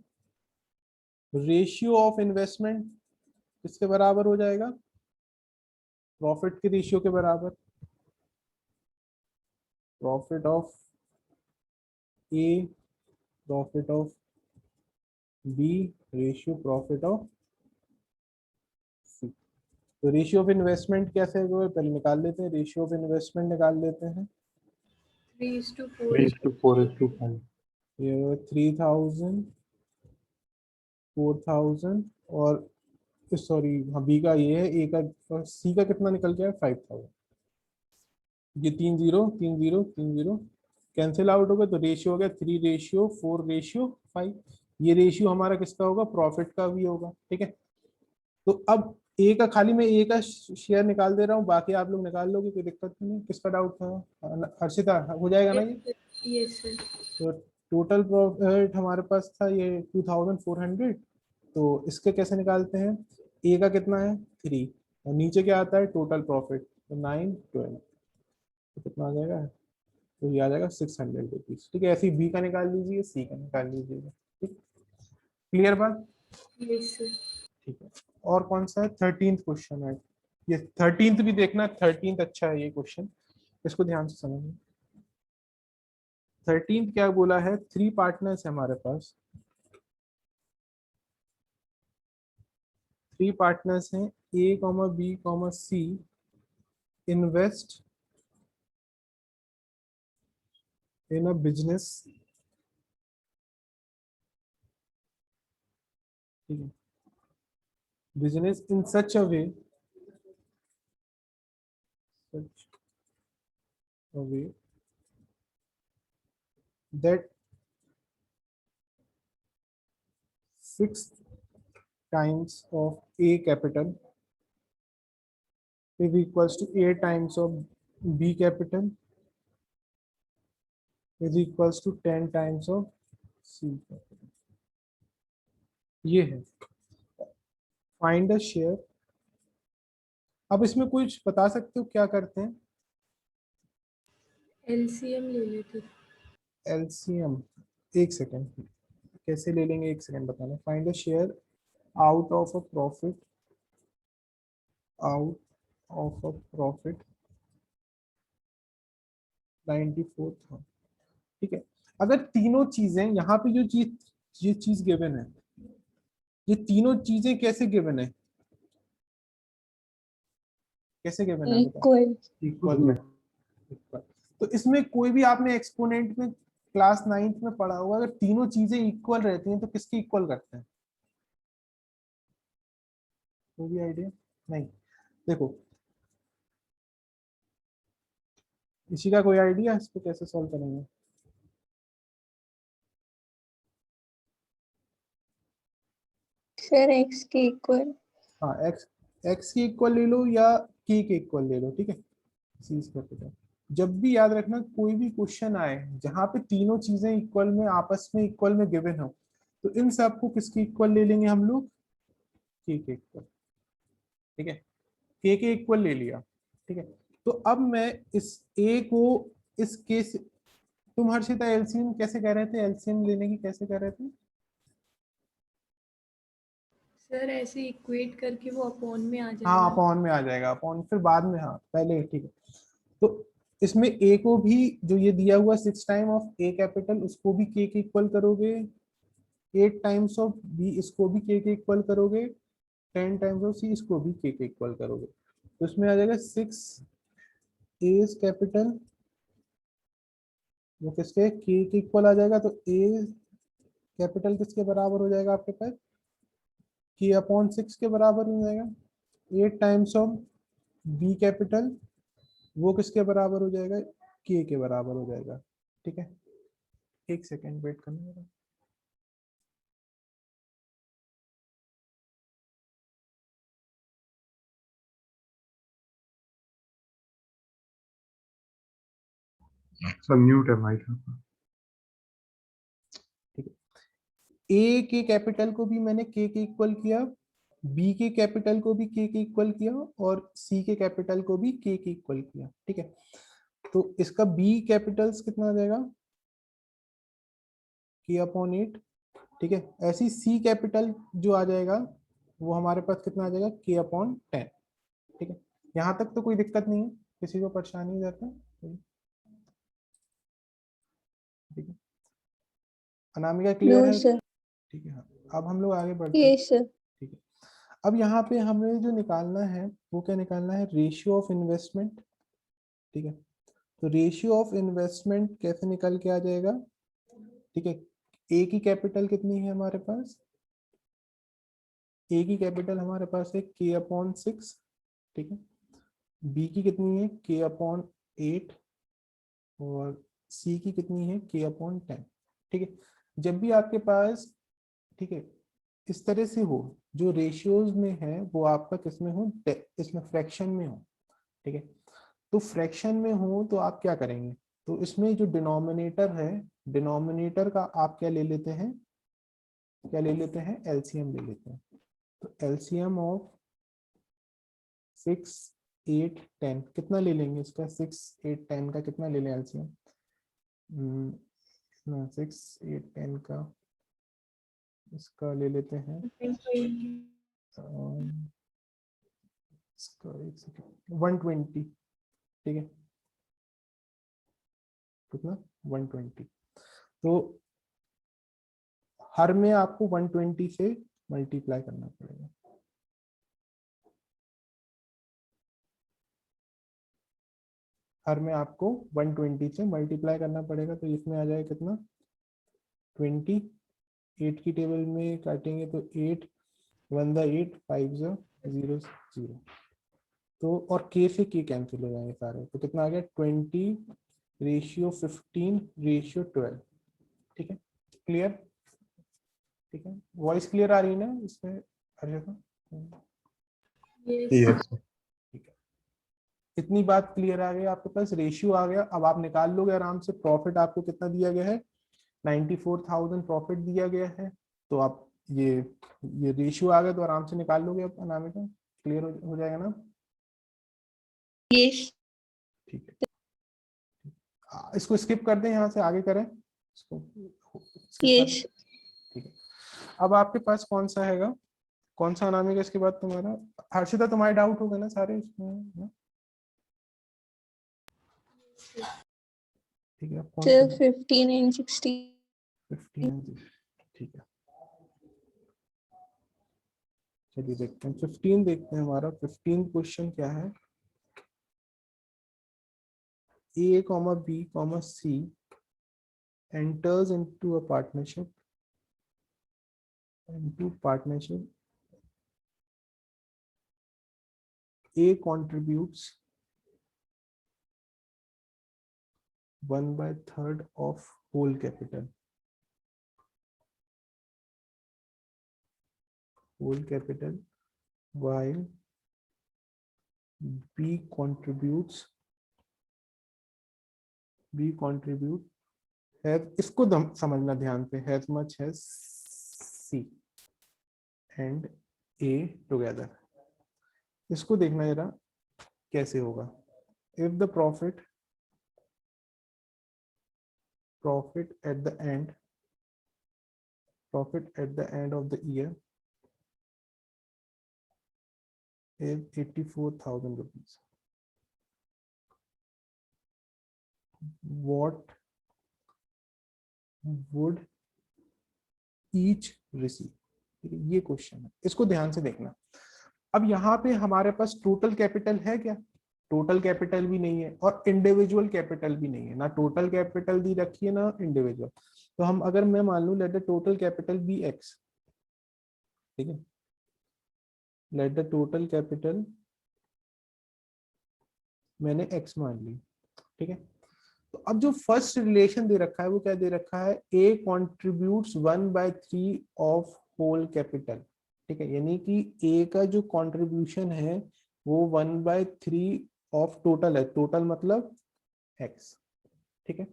रेशियो ऑफ इन्वेस्टमेंट किसके बराबर हो जाएगा, प्रॉफिट के रेशियो के बराबर। Profit of A, profit of B, ratio profit of C. तो रेशियो ऑफ इन्वेस्टमेंट कैसे है, पहले निकाल लेते हैं। रेशियो ऑफ इन्वेस्टमेंट निकाल लेते हैं। 3:4:5। ये 3000 4000 और सॉरी हाँ बी का ये है, ए का और सी का कितना निकल गया है 5000। ये 3 0 कैंसिल आउट हो गया, तो रेशियो हो गया 3:4:5। ये रेशियो हमारा किसका होगा, प्रॉफिट का भी होगा। ठीक है, तो अब ए का खाली मैं ए का शेयर निकाल दे रहा हूँ, बाकी आप लोग निकाल लोगे, कोई दिक्कत नहीं। किसका डाउट था, हर्षिता हो जाएगा ना ये। Yes sir. तो टोटल प्रॉफिट हमारे पास था ये 2400, तो इसके कैसे निकालते हैं, ए का कितना है 3 और नीचे क्या आता है टोटल प्रॉफिट, तो 9 12, तो कितना आ जाएगा, तो ये आ जाएगा 600 रुपीज। ठीक है, ऐसे ही बी का निकाल लीजिए, सी का निकाल लीजिएगा। ठीक, क्लियर बात। Yes sir. ठीक है, और कौन सा है, 13th क्वेश्चन है ये। 13th भी देखना, 13th अच्छा है ये क्वेश्चन, इसको ध्यान से समझिए। 13th क्या बोला है, 3 पार्टनर्स है हमारे पास। 3 पार्टनर्स हैं, A comma B comma C invest in a business. ठीक है, business in such a way, such a way that 6 times of A capital is equals to A times of B capital is equals to 10 times of C capital। ये है find a share. अब इसमें कुछ बता सकते हो क्या करते हैं, एलसीएम ले लेते। एलसीएम। एक सेकेंड, कैसे ले लेंगे, एक सेकेंड बताना। Find a share out of a profit, out of a profit 94 था। ठीक है, अगर तीनों चीजें यहाँ पे जो ये चीज गिवन है, ये तीनों चीजें कैसे गिवन है, कैसे गिवन है बताओ, इक्वल। इक्वल में। इक्वल, तो इसमें कोई भी आपने एक्सपोनेंट में क्लास 9th में पढ़ा होगा, अगर तीनों चीजें इक्वल रहती हैं तो किसके इक्वल करते हैं, कोई भी आइडिया नहीं। देखो इसी का कोई आइडिया इस पे कैसे सॉल्व करेंगे? सर एक्स के इक्वल। हाँ, एक्स एक्स की इक्वल ले लो या के इक्वल ले लो, ठीक है। सी कैपिटल, जब भी याद रखना कोई भी क्वेश्चन आए जहां पे तीनों चीजें इक्वल में आपस में इक्वल में गिवन हो, तो इन सबको किसकी इक्वल ले लेंगे हम लोग? के इक्वल, ठीक है। के इक्वल ले लिया, ठीक है। तो अब मैं इस ए को इस केस, तुम हर्षिता एलसीएम कैसे कह रहे थे, एलसीएम लेने की कैसे कह रहे थे? सर ऐसे इक्वेट करके वो अपॉन में आ हाँ, जाएगा। अपॉन में आ जाएगा, अपॉन फिर बाद में, हाँ पहले, ठीक है। तो इसमें ए को भी जो ये दिया हुआ 6 टाइम ऑफ ए कैपिटल उसको भी के इक्वल करोगे, 8 टाइम्स ऑफ बी इसको भी के इक्वल करोगे, 10 टाइम्स ऑफ सी इसको भी के इक्वल करोगे, तो इसमें आ जाएगा 6 एज कैपिटल, वो किसके के इक्वल आ जाएगा। तो ए कैपिटल किसके बराबर हो जाएगा आपके पास? के अपॉन 6 के बराबर हो जाएगा। 8 टाइम्स ऑफ बी कैपिटल, वो किसके बराबर हो जाएगा? के बराबर हो जाएगा, ठीक है। एक सेकेंड वेट करना मेरा। सब म्यूट है माइक। ठीक है, ए के कैपिटल को भी मैंने के इक्वल किया, बी के कैपिटल को भी के इक्वल किया, और सी के कैपिटल को भी के इक्वल किया, ठीक है। तो इसका बी कैपिटल्स कितना आ जाएगा? के अपॉन 8, ठीक है। ऐसी सी कैपिटल जो आ जाएगा वो हमारे पास कितना आ जाएगा? के अपॉन 10, ठीक है। यहाँ तक तो कोई दिक्कत नहीं है, किसी को परेशानी हो जाता है? ठीक है, अनामिका नो क्लियर है? सर। ठीक है, हाँ। अब हम लोग आगे बढ़ते हैं, यस सर। ठीक है। अब यहाँ पे हमें जो निकालना है वो क्या निकालना है? रेशियो ऑफ इन्वेस्टमेंट, ठीक है। तो रेशियो ऑफ इन्वेस्टमेंट कैसे निकल के आ जाएगा? ठीक है, ए की कैपिटल कितनी है हमारे पास? ए की कैपिटल हमारे पास है के अपॉन 6, ठीक है। बी की कितनी है? के अपॉन 8, और सी की कितनी है? के अपॉन 10, ठीक है। जब भी आपके पास, ठीक है, इस तरह से हो, जो रेशियोज में है वो आपका किस में हो? इसमें फ्रैक्शन में हो, ठीक है। तो फ्रैक्शन में हो तो आप क्या करेंगे? तो इसमें जो डिनोमिनेटर है, डिनोमिनेटर का आप क्या ले लेते हैं? क्या ले लेते हैं? एलसीएम ले लेते हैं। तो एलसीएम ऑफ 6, 8, 10 कितना ले लेंगे इसका? 6, 8, 10 का कितना ले लें एलसीएम? 6, 8, 10 का इसका ले लेते हैं, इसका एक सेकेंड, 120, ठीक है। कितना? 120। तो हर में आपको 120 से मल्टीप्लाई करना पड़ेगा। हर में आपको 120 से मल्टीप्लाई करना पड़ेगा, तो इसमें आ जाएगा कितना? 20। 8 की टेबल में काटेंगे तो 8 1 द 8 5 0 0 0, तो और के से के कैंसिल हो जाएंगे सारे, तो कितना आ गया? 20 रेशियो 15 रेशियो 12, ठीक है। क्लियर? ठीक है, वॉइस क्लियर आ रही है ना इसमें? हर जगह यस। ठीक है। इतनी बात क्लियर आ गई आपके पास, रेशियो आ गया, अब आप निकाल लोगे आराम से। प्रॉफिट आपको कितना दिया गया है? 94,000 प्रॉफिट दिया गया है, तो आप ये रेशियो आ गया तो आराम से निकाल लोगे अब अनामिका। क्लियर हो जाएगा ना? यस। ठीक है, इसको स्किप कर दें, यहाँ से आगे करें इसको, स्किप कर दें, यस। ठीक है। अब आपके पास कौन सा हैगा, कौन सा अनामिका इसके बाद तुम्हारा? हर्षिता तुम्हारे डाउट हो गए ना सारे इसमें ना? ठीक है, अब कौन सा? Sir 15 and 16। 15, ठीक है। चलिए देखते हैं 15, देखते हैं हमारा 15 क्वेश्चन क्या है। A, B, C enters into a partnership. A contributes 1/3 of whole capital. Whole capital while B contribute has, इसको समझना ध्यान से, as much as C and A together. इसको देखना जरा कैसे होगा. If the profit at the end of the year is 84,000 rupees, what would each receive? ये क्वेश्चन है, इसको ध्यान से देखना. अब यहाँ पे हमारे पास टोटल कैपिटल है क्या? टोटल कैपिटल भी नहीं है और इंडिविजुअल कैपिटल भी नहीं है, ना टोटल कैपिटल दी रखी है ना इंडिविजुअल. तो हम अगर मैं मान लूं let the total capital be X, ठीक है, लेट द टोटल कैपिटल मैंने एक्स मान ली, ठीक है. तो अब जो फर्स्ट रिलेशन दे रखा है वो क्या दे रखा है? ए कॉन्ट्रीब्यूट्स 1/3 ऑफ होल कैपिटल, ठीक है, यानी कि ए का जो कंट्रीब्यूशन है वो 1/3 ऑफ टोटल है. टोटल मतलब एक्स, ठीक है.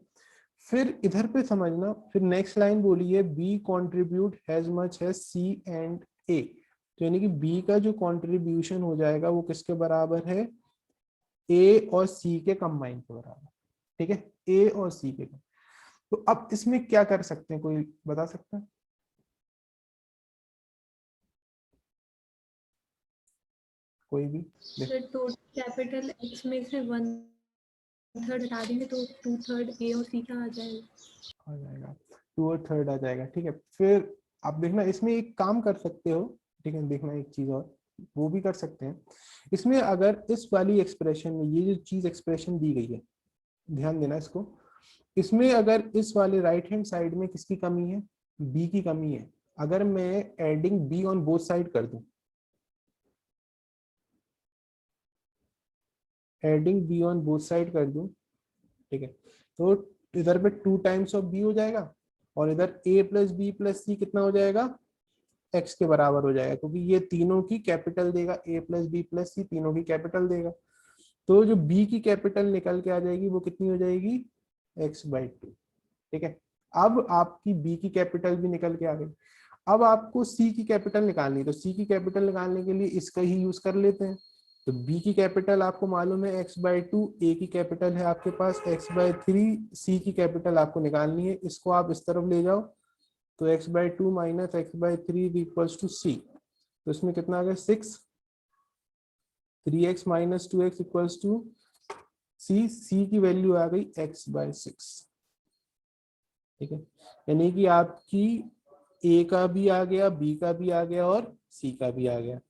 फिर इधर पे समझना, फिर नेक्स्ट लाइन बोली है B contribute as much as C and A. तो यानी कि बी का जो कंट्रीब्यूशन हो जाएगा वो किसके बराबर है? ए और सी के कंबाइन के बराबर, ठीक है, ए और सी के. तो अब इसमें क्या कर सकते हैं, कोई बता सकता है? कोई भी? सर टोटल कैपिटल एक्स में से 1/3 हटा देंगे तो 2/3 ए और सी का आ जाएगा. 2/3 आ जाएगा, ठीक है. फिर आप देखना इसमें एक काम कर सकते हो, ठीक है, देखना एक चीज और वो भी कर सकते हैं इसमें. अगर इस वाली एक्सप्रेशन में ये जो चीज एक्सप्रेशन दी गई है, ध्यान देना इसको, इसमें अगर इस वाले राइट हैंड साइड में किसकी कमी है? बी की कमी है. अगर मैं adding be on both side कर दूं, adding be on both side कर दूं, ठीक है, तो इधर पे 2 टाइम्स ऑफ बी हो जाएगा और इधर a प्लस बी प्लस सी कितना हो जाएगा? x के बराबर हो जाएगा, क्योंकि ये तीनों की कैपिटल देगा. a प्लस बी प्लस सी तीनों की कैपिटल देगा. तो जो b की कैपिटल निकल के आ जाएगी वो कितनी हो जाएगी? x/2, ठीक है. अब आपकी b की कैपिटल भी निकल के आ गई. अब आपको c की कैपिटल निकालनी है, तो c की कैपिटल निकालने के लिए इसका ही यूज कर लेते हैं. तो b की कैपिटल आपको मालूम है x/2, a की कैपिटल है आपके पास x/3, c की कैपिटल आपको निकालनी है. इसको आप इस तरफ ले जाओ तो x/2 minus x/3 equals to c. तो इसमें कितना आ गया? 6. 3x minus 2x equals to c की वैल्यू आ गई x/6, ठीक है. यानी कि आपकी a का भी आ गया, b का भी आ गया और c का भी आ गया.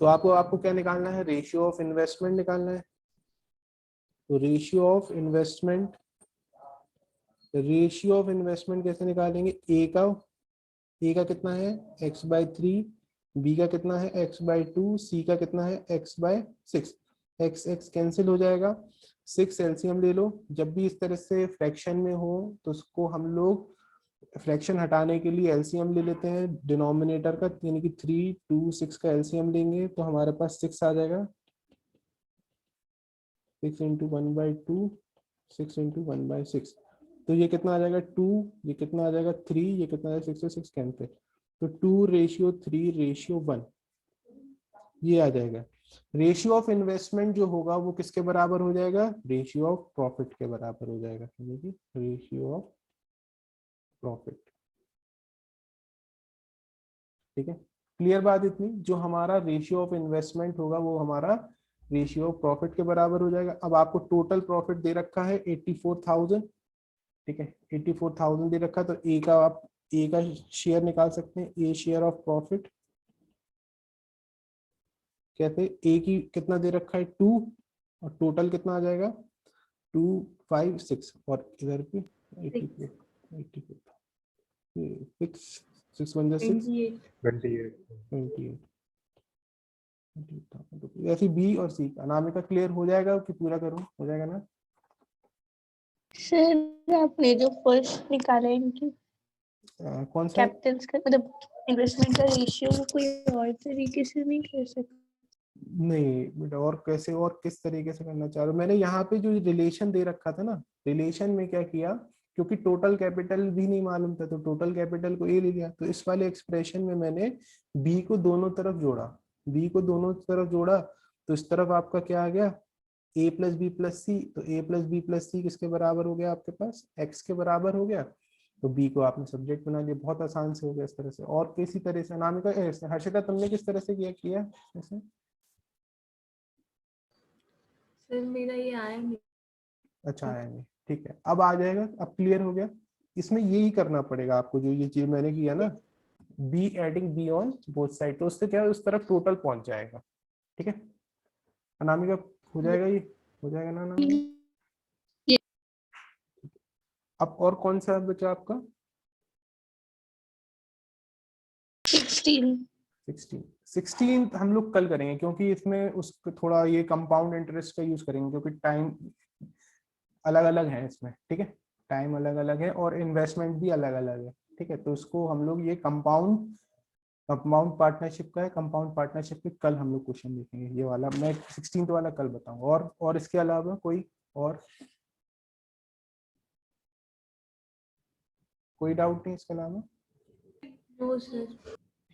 तो आपको क्या निकालना है? रेशियो ऑफ इन्वेस्टमेंट निकालना है. तो रेशियो ऑफ इन्वेस्टमेंट कैसे निकालेंगे? a का कितना है? x/3, b का कितना है? x/2, c का कितना है? x/6. x कैंसिल हो जाएगा. 6 एलसीएम ले लो. जब भी इस तरह से फ्रैक्शन में हो तो उसको हम लोग फ्रैक्शन हटाने के लिए एलसीएम ले लेते हैं डिनोमिनेटर का, यानी कि 3, 2, 6 का एलसीएम लेंगे तो हमारे पास 6 आ जाएगा. 6 इंटू 1/2, 6 इंटू 1/6. तो ये कितना आ जाएगा? 2. ये कितना आ जाएगा? 3. ये कितना आ जाएगा? 6 से 6 कैंसिल. तो 2:3:1 ये आ जाएगा. रेशियो ऑफ इन्वेस्टमेंट जो होगा वो किसके बराबर हो जाएगा? रेशियो ऑफ प्रॉफिट के बराबर हो जाएगा. रेशियो ऑफ प्रॉफिट, ठीक है. क्लियर बात इतनी? जो हमारा रेशियो ऑफ इन्वेस्टमेंट होगा वो हमारा रेशियो ऑफ प्रॉफिट के बराबर हो जाएगा. अब आपको टोटल प्रॉफिट दे रखा है 84,000, ठीक है, 84,000 दे रखा है. तो ए का आप ए का शेयर निकाल सकते हैं. ए शेयर ऑफ प्रॉफिट कहते हैं. ए की कितना दे रखा है? 2 और टोटल कितना आ जाएगा? 2, 5, 6 और इधर भी 84, 6 1 जा 6, 28. 28. ऐसे बी और सी का. अनामिका क्लियर हो जाएगा कि पूरा करूं? हो जाएगा ना? सर आपने जो फर्स्ट निकाला है इनकी कौन सा? कैपिटल्स का मतलब इन्वेस्टमेंट का रेशियो वो कोई और तरीके से नहीं कर सकते? नहीं बेटा, और कैसे और किस तरीके से करना चाह रहे हो? मैंने यहाँ पे जो रिलेशन दे रखा था ना, रिलेशन में क्या किया, क्योंकि टोटल कैपिटल भी नहीं मालूम था तो टोटल कैपिटल को ए ले लिया। तो इस वाले एक्सप्रेशन में मैंने बी को दोनों तरफ जोड़ा, बी को दोनों तरफ जोड़ा, तो इस तरफ आपका क्या आ गया, ए प्लस बी प्लस सी। तो ए प्लस बी प्लस सी किसके बराबर हो गया आपके पास, एक्स के बराबर हो गया। तो बी को आपने सब्जेक्ट बना लिया, बहुत आसान से हो गया इस तरह से। और किसी तरह से अनामिका, हर्षिता तुमने किस तरह से किया ऐसे? सर मेरा ये आया नहीं। अच्छा आया नहीं, ठीक है, अब आ जाएगा, अब क्लियर हो गया। इसमें यही करना पड़ेगा आपको जो ये चीज मैंने किया ना, be adding be on both side, तो उससे क्या है, उस तरफ टोटल पहुंच जाएगा। ठीक है अनामिका, हो जाएगा ये, हो जाएगा ना अनामिका? ये अब और कौन सा बचा आपका? 16 16 हम लोग कल करेंगे, क्योंकि इसमें उस थोड़ा ये कंपाउंड इंटरेस्ट का यूज करेंगे, क्योंकि टाइम अलग अलग है इसमें। ठीक है, टाइम अलग अलग है और इन्वेस्टमेंट भी अलग अलग है। ठीक है, तो इसको हम लोग ये कंपाउंड पार्टनरशिप का है, कंपाउंड पार्टनरशिप के कल हम लोग क्वेश्चन देखेंगे। ये वाला मैं 16 वाला कल बताऊंगा। और इसके अलावा कोई डाउट नहीं इसके अलावा? No sir.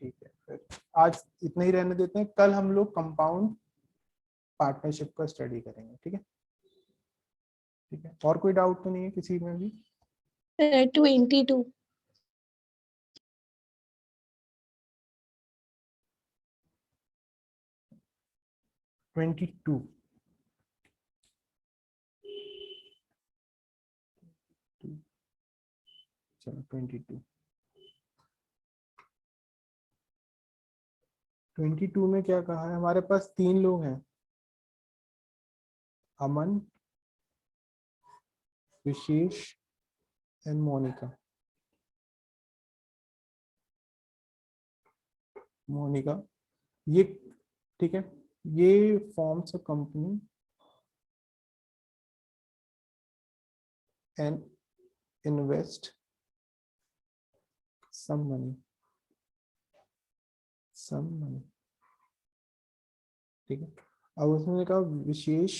ठीक है, फिर आज इतना ही रहने देते हैं, कल हम लोग कंपाउंड पार्टनरशिप का स्टडी करेंगे। ठीक है, ठीक है, और कोई डाउट तो नहीं है किसी में भी? 22 22 चलो 22 में क्या कहा है, हमारे पास 3 लोग हैं, अमन, विशेष एंड मोनिका। ये ठीक है, ये forms a company and invest some money, ठीक है। अब उसने कहा Vishesh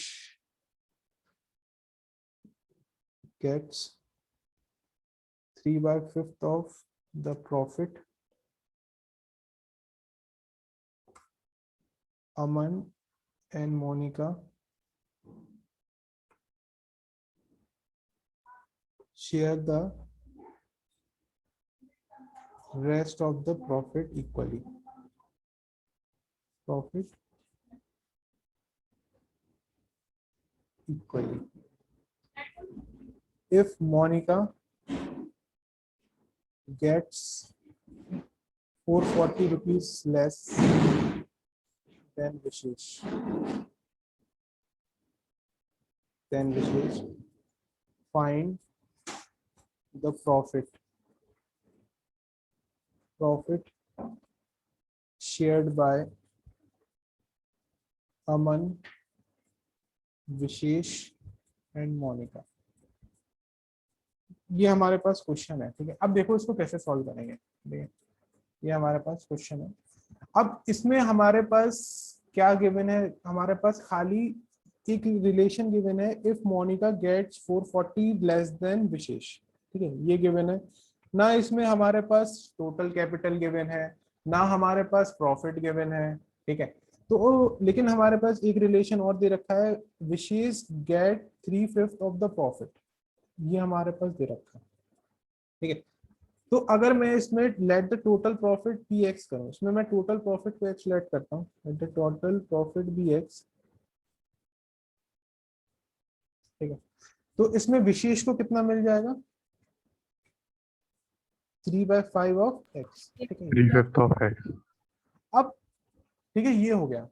gets 3/5 of the profit, Aman and Monica share the rest of the profit equally. If Monica gets 440 rupees less than Vishesh, find the profit shared by Aman, Vishesh and Monica. ये हमारे पास question है। ठीक है, अब देखो इसको कैसे सॉल्व करेंगे। ठीक है, ये हमारे पास क्वेश्चन है। अब इसमें हमारे पास क्या गिवन है, हमारे पास खाली एक रिलेशन गिवन है, if Monica gets 440 less than Vishesh. ठीक है, ये गिवन है ना, इसमें हमारे पास टोटल कैपिटल गिवन है, ना हमारे पास प्रॉफिट गिवन है। ठीक है, तो लेकिन हमारे पास एक रिलेशन और दे रखा है, विशेष गेट 3/5 ऑफ द प्रॉफिट, ये हमारे पास दे रखा है। ठीक है, तो अगर मैं इसमें let the total profit be X करूं, इसमें मैं टोटल प्रॉफिट को एक्स लेट करता हूं, let the total profit be X. ठीक है, तो इसमें विशेष को कितना मिल जाएगा, 3/5 ऑफ एक्स। ठीक है, 3/5 of x. अब ठीक है, ये हो गया।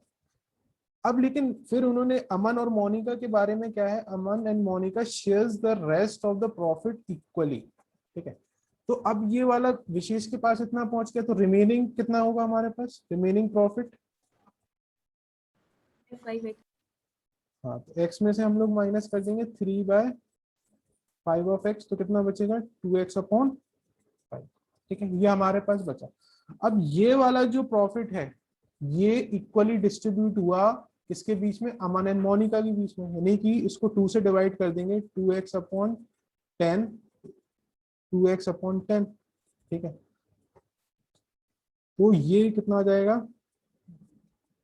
अब लेकिन फिर उन्होंने अमन और मोनिका के बारे में क्या है, Aman and Monica shares the rest of the profit equally. ठीक है, तो अब ये वाला विशेष के पास इतना पहुंच गया, तो रिमेनिंग कितना होगा हमारे पास, रिमेनिंग प्रॉफिट? 5x। हाँ, तो एक्स में से हम लोग माइनस कर देंगे 3/5 5 ऑफ x, तो कितना बचेगा 2x अपॉन 5। ठीक है, ये हमारे पास बचा। अब ये वाला जो प्रॉफिट है ये इक्वली डिस्ट्रीब्यूट हुआ किसके बीच में, अमन एंड मोनिका के बीच में, यानी कि इसको 2 से डिवाइड कर देंगे, 2x अपॉन 10, 2x अपॉन 10। ठीक है, तो ये कितना आ जाएगा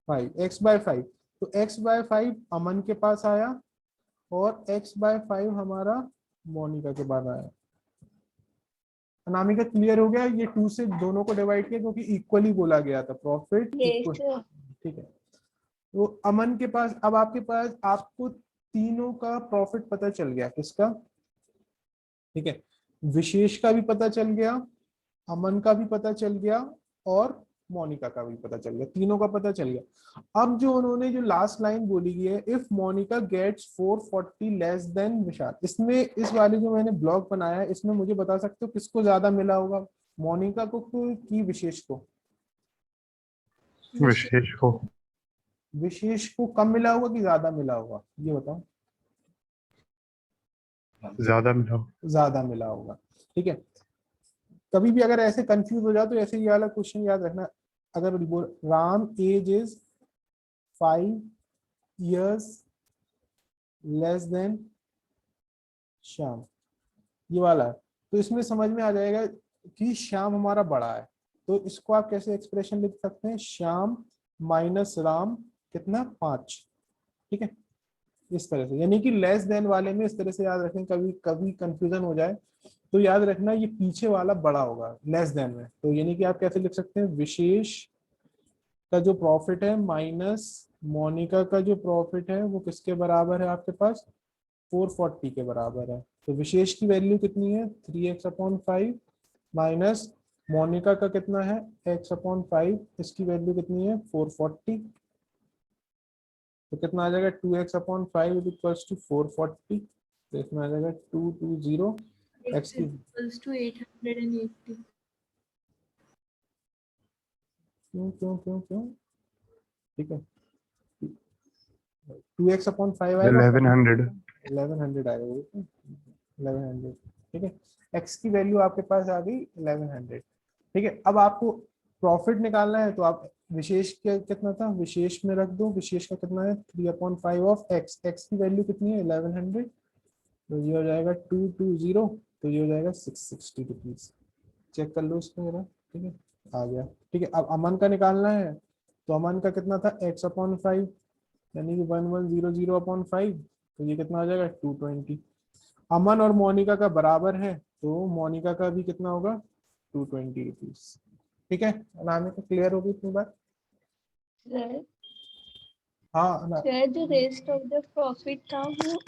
5, x/5। तो x/5 अमन के पास आया और x/5 हमारा मोनिका के पास आया। अनामिका क्लियर हो गया, ये 2 से दोनों को डिवाइड किया क्योंकि इक्वली बोला गया था प्रॉफिट यस इक्वल। सर। ठीक है, तो अमन के पास, अब आपके पास आपको तीनों का प्रॉफिट पता चल गया, किसका, ठीक है, विशेष का भी पता चल गया, अमन का भी पता चल गया और मोनिका का भी पता चल गया, तीनों का पता चल गया। अब जो उन्होंने जो लास्ट लाइन बोली गई है, if Monica gets 440 less than Vishal, इसमें इस वाले जो मैंने ब्लॉग बनाया है इसमें मुझे बता सकते हो किसको ज्यादा मिला होगा, मोनिका को कि विशेष को? विशेष को। विशेष को कम मिला होगा कि ज्यादा मिला होगा, ये बताओ। ज्यादा मिला। ज्यादा मिला होगा। ठीक है, कभी भी अगर ऐसे कंफ्यूज हो जाओ तो ऐसे ये वाला क्वेश्चन याद रखना, अगर Ram age is 5 years less than Shyam, ये वाला है, तो इसमें समझ में आ जाएगा कि श्याम हमारा बड़ा है, तो इसको आप कैसे एक्सप्रेशन लिख सकते हैं, श्याम माइनस राम कितना 5। ठीक है, इस तरह से, यानी कि लेस देन वाले में इस तरह से याद रखें, कभी कभी कंफ्यूजन हो जाए तो याद रखना ये पीछे वाला बड़ा होगा लेस देन में, तो यानी कि आप कैसे लिख सकते हैं, विशेष का जो प्रॉफिट है माइनस मोनिका का जो प्रॉफिट है वो किसके बराबर है आपके पास, 440 के बराबर है। तो विशेष की वैल्यू कितनी है 3x अपॉन 5 माइनस मोनिका का कितना है x अपॉन 5, इसकी वैल्यू कितनी है 440, तो कितना आ जाएगा 2x अपॉन 5 इक्वल्स टू 440, तो इसमें आ जाएगा 220 x की equals to 880। क्यों क्यों क्यों क्यों, ठीक है 2x अपॉन 5 आएगा 1100। 1100 आएगा, 1100। ठीक है, x की वैल्यू आपके पास आ गई 1100। ठीक है, अब आपको प्रॉफिट निकालना है तो आप विशेष के कितना था, विशेष में रख दो, विशेष का कितना है 3/5 ऑफ x, x की वैल्यू कितनी है 1100, तो ये हो जाएगा 220, तो ये हो जाएगा 660 रुपीज। चेक कर लो इसको मेरा, ठीक है आ गया। ठीक है, अब अमन का निकालना है, तो अमन का कितना था x अपॉन 5, यानी कि 1100 अपॉन 5, तो ये कितना आ जाएगा 220। अमन और मोनिका का बराबर है तो मोनिका का भी कितना होगा 220 रुपीज। ठीक है, अनामिका क्लियर होगी इतनी बात? सर हाँ सर जो रेस्ट ऑफ द प्रॉफिट था वो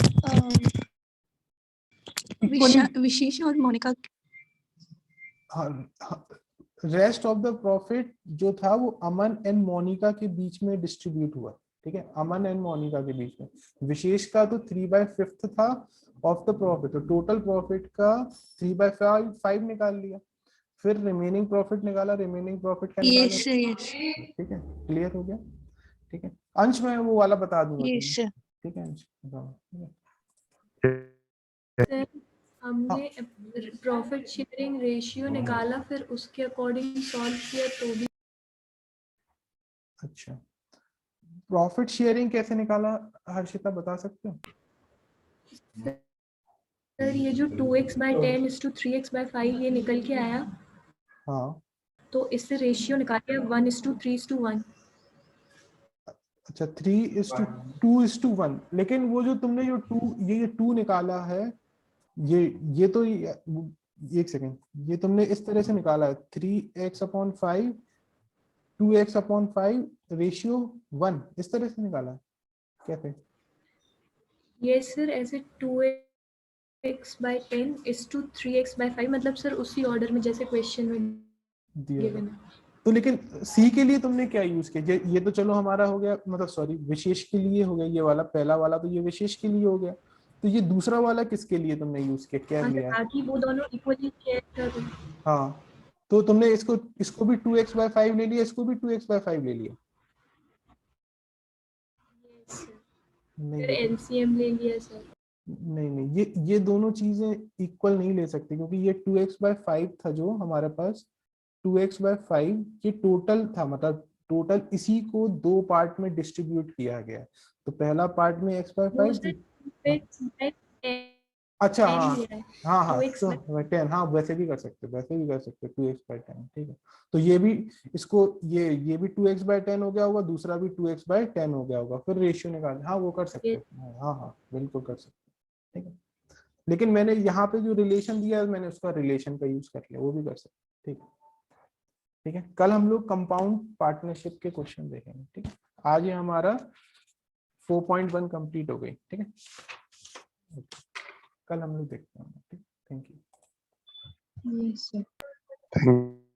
विशेष और Monica rest of the profit जो था वो अमन एंड मोनिका के बीच में डिस्ट्रीब्यूट हुआ। ठीक है, अमन एंड मोनिका के बीच में, विशेष का तो 3/5 था ऑफ द प्रॉफिट, तो टोटल प्रॉफिट का 3/5 निकाल लिया, फिर रिमेनिंग प्रॉफिट निकाला, रिमेनिंग प्रॉफिट का निकाला। यस यस ठीक है, क्लियर हो गया? ठीक है, अंश में वो वाला बता दूंगा यस तुम्हें। सर। ठीक है अंश, बताओ। सर हमने प्रॉफिट शेयरिंग रेशियो निकाला, फिर उसके अकॉर्डिंग सॉल्व किया तो भी। अच्छा, प्रॉफिट शेयरिंग कैसे निकाला हर्षिता बता सकते हो? सर ये जो 2x/10 is to 3x/5 ये निकल के आया, हाँ, तो इससे रेशियो निकाल के 1:3:1। अच्छा 3:2:1, लेकिन वो जो तुमने जो 2 ये 2 निकाला है, ये तो एक सेकेंड, ये तुमने इस तरह से निकाला है 3x upon 5 2x upon 5 ratio 1, इस तरह से निकाला है कैसे? ये सर ऐसे 2x/10 is to 3x/5, मतलब सर उसी ऑर्डर में जैसे क्वेश्चन में दिया given है। है। तो लेकिन सी के लिए तुमने क्या यूज किया, ये तो चलो हमारा हो गया, मतलब सॉरी विशेष के लिए हो गया, ये वाला पहला वाला तो ये विशेष के लिए हो गया, तो ये दूसरा वाला किसके लिए तुमने यूज किया, क्या लिया? ताकि वो दोनों इक्वली शेयर करें। हाँ, तो तुमने इसको भी 2x/5 ले लिया, इसको भी 2x/5 ले लिया? नहीं फिर बेटा, एलसीएम ले लिया सर। नहीं नहीं, ये दोनों चीजें इक्वल नहीं ले सकते, क्योंकि ये 2x/5 था जो हमारे पास, 2x/5 ये टोटल था, मतलब टोटल इसी को दो पार्ट में डिस्ट्रीब्यूट किया गया। तो पहला पार्ट में x/5 थी। अच्छा हाँ हाँ हाँ, तो 10, हाँ वैसे भी कर सकते, वैसे भी कर सकते 2x/10, ठीक है। तो ये भी, इसको ये भी 2x/10 हो गया होगा, दूसरा भी 2x/10 हो गया होगा, फिर रेशियो निकाल, हाँ वो कर सकते हैं, हाँ हाँ बिल्कुल कर सकते, ठीक है। लेकिन मैंने यहाँ पे जो रिलेशन दिया है, मैंने उसका रिलेशन का यूज कर लिया, वो भी कर सकते, ठीक है। ठीक है, कल हम लोग कंपाउंड पार्टनरशिप के क्वेश्चन देखेंगे, ठीक है। आज ये हमारा 4.1 कंप्लीट हो गई, ठीक है। कल हम लोग देखते हैं, ठीक, thank you. Yes, sir. Thank